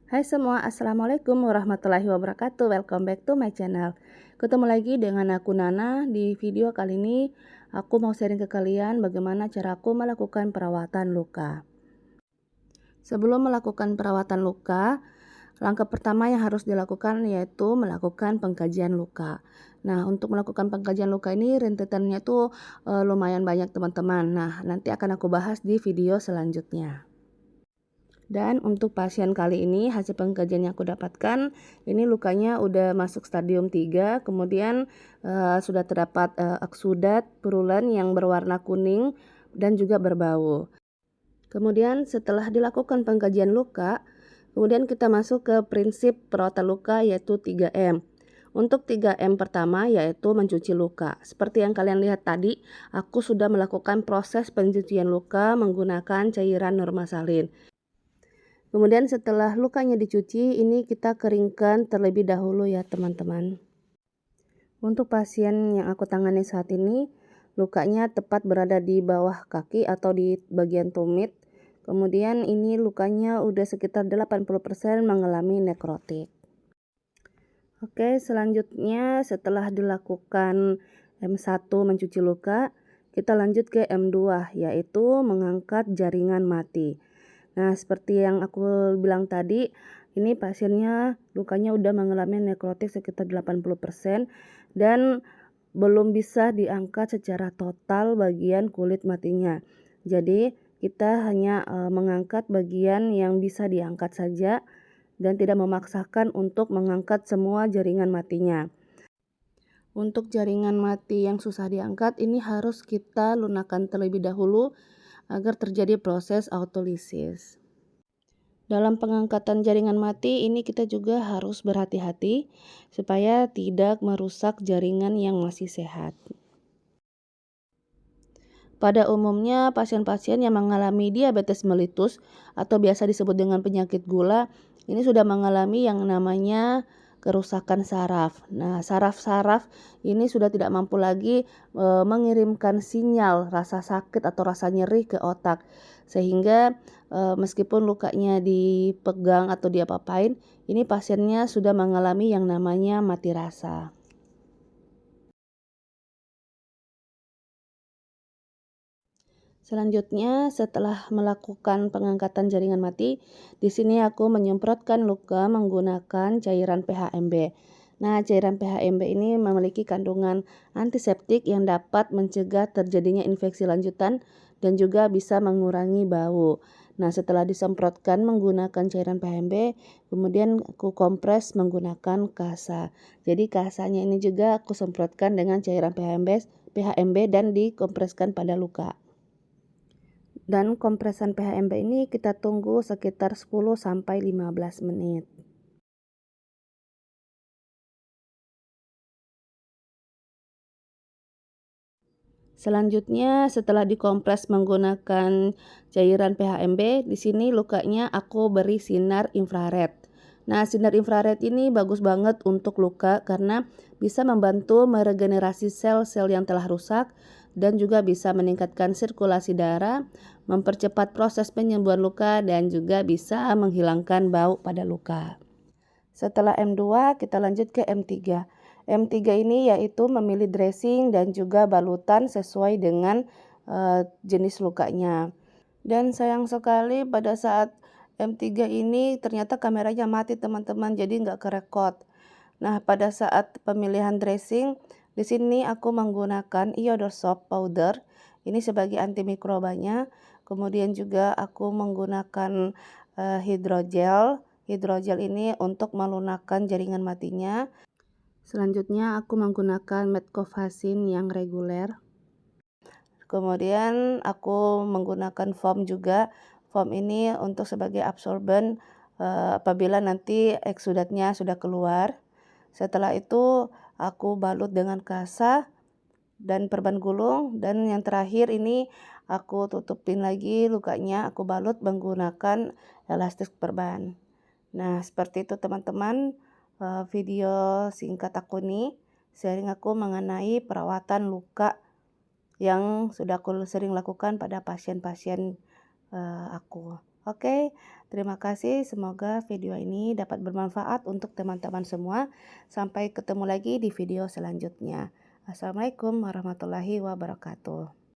Hai semua, Assalamualaikum warahmatullahi wabarakatuh. Welcome back to my channel. Ketemu lagi dengan aku Nana. Di video kali ini aku mau sharing ke kalian bagaimana cara aku melakukan perawatan luka. Sebelum melakukan perawatan luka, langkah pertama yang harus dilakukan yaitu melakukan pengkajian luka. Nah, untuk melakukan pengkajian luka ini rentetannya tuh lumayan banyak teman-teman. Nah, nanti akan aku bahas di video selanjutnya. Dan untuk pasien kali ini hasil pengkajian yang aku dapatkan, ini lukanya udah masuk stadium 3, kemudian sudah terdapat eksudat purulan yang berwarna kuning dan juga berbau. Kemudian setelah dilakukan pengkajian luka, kemudian kita masuk ke prinsip perawatan luka yaitu 3M. Untuk 3M pertama yaitu mencuci luka. Seperti yang kalian lihat tadi, aku sudah melakukan proses pencucian luka menggunakan cairan normalsalin. Kemudian setelah lukanya dicuci, ini kita keringkan terlebih dahulu ya teman-teman. Untuk pasien yang aku tangani saat ini, lukanya tepat berada di bawah kaki atau di bagian tumit. Kemudian ini lukanya udah sekitar 80% mengalami nekrotik. Oke, selanjutnya setelah dilakukan M1 mencuci luka, kita lanjut ke M2 yaitu mengangkat jaringan mati. Nah, seperti yang aku bilang tadi, ini pasiennya lukanya udah mengalami nekrotik sekitar 80% dan belum bisa diangkat secara total bagian kulit matinya. Jadi, kita hanya mengangkat bagian yang bisa diangkat saja dan tidak memaksakan untuk mengangkat semua jaringan matinya. Untuk jaringan mati yang susah diangkat, ini harus kita lunakkan terlebih dahulu agar terjadi proses autolisis. Dalam pengangkatan jaringan mati ini kita juga harus berhati-hati supaya tidak merusak jaringan yang masih sehat. Pada umumnya pasien-pasien yang mengalami diabetes mellitus atau biasa disebut dengan penyakit gula ini sudah mengalami yang namanya kerusakan saraf. Nah, saraf-saraf ini sudah tidak mampu lagi mengirimkan sinyal rasa sakit atau rasa nyeri ke otak. Sehingga meskipun lukanya dipegang atau diapa-apain, ini pasiennya sudah mengalami yang namanya mati rasa. Selanjutnya, setelah melakukan pengangkatan jaringan mati, di sini aku menyemprotkan luka menggunakan cairan PHMB. Nah, cairan PHMB ini memiliki kandungan antiseptik yang dapat mencegah terjadinya infeksi lanjutan dan juga bisa mengurangi bau. Nah, setelah disemprotkan menggunakan cairan PHMB, kemudian aku kompres menggunakan kasa. Jadi kasanya ini juga aku semprotkan dengan cairan PHMB dan dikompreskan pada luka. Dan kompresan PHMB ini kita tunggu sekitar 10-15 menit. Selanjutnya setelah dikompres menggunakan cairan PHMB, di sini lukanya aku beri sinar infrared. Nah, sinar infrared ini bagus banget untuk luka karena bisa membantu meregenerasi sel-sel yang telah rusak dan juga bisa meningkatkan sirkulasi darah, mempercepat proses penyembuhan luka dan juga bisa menghilangkan bau pada luka. Setelah M2 kita lanjut ke M3. M3 ini yaitu memilih dressing dan juga balutan sesuai dengan jenis lukanya. Dan sayang sekali pada saat M3 ini ternyata kameranya mati teman-teman, jadi nggak kerekod. Nah, pada saat pemilihan dressing, di sini aku menggunakan iodor soap powder, ini sebagai antimikrobanya. Kemudian juga aku menggunakan hidrogel. Hidrogel ini untuk melunakkan jaringan matinya. Selanjutnya aku menggunakan metcovacin yang reguler. Kemudian aku menggunakan foam juga. Foam ini untuk sebagai absorben apabila nanti eksudatnya sudah keluar. Setelah itu aku balut dengan kasa dan perban gulung, dan yang terakhir ini aku tutupin lagi lukanya, aku balut menggunakan elastik perban. Nah, seperti itu teman-teman video singkat aku nih, sharing aku mengenai perawatan luka yang sudah aku sering lakukan pada pasien-pasien aku. Oke, terima kasih. Semoga video ini dapat bermanfaat untuk teman-teman semua. Sampai ketemu lagi di video selanjutnya. Assalamualaikum warahmatullahi wabarakatuh.